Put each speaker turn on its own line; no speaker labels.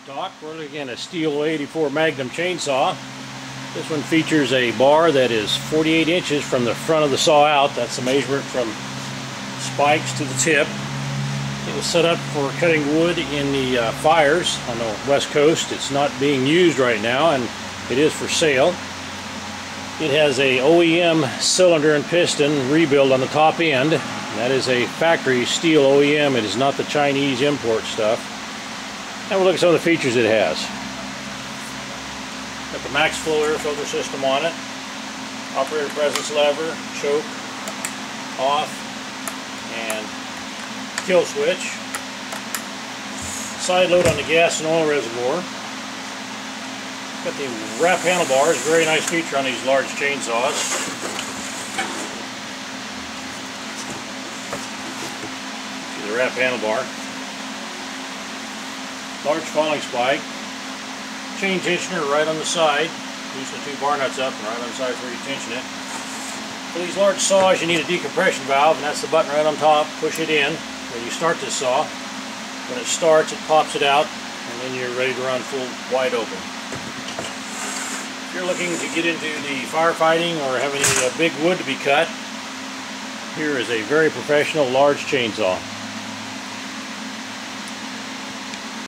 Talk. We're looking at a Stihl 84 Magnum chainsaw. This one features a bar that is 48 inches from the front of the saw out. That's the measurement from spikes to the tip. It was set up for cutting wood in the fires on the west coast. It's not being used right now, and it is for sale. It has a OEM cylinder and piston rebuild on the top end. That is a factory Stihl OEM. It is not the Chinese import stuff. And we'll look at some of the features it has. Got the max flow air filter system on it. Operator presence lever, choke, off, and kill switch. Side load on the gas and oil reservoir. Got the wrap handlebars, very nice feature on these large chainsaws. See the wrap handlebar. Large falling spike. Chain tensioner right on the side. Loosen the two bar nuts up and right on the side where you tension it. For these large saws you need a decompression valve, and that's the button right on top. Push it in when you start this saw. When it starts, it pops it out, and then you're ready to run full wide open. If you're looking to get into the firefighting or have any big wood to be cut, here is a very professional large chainsaw.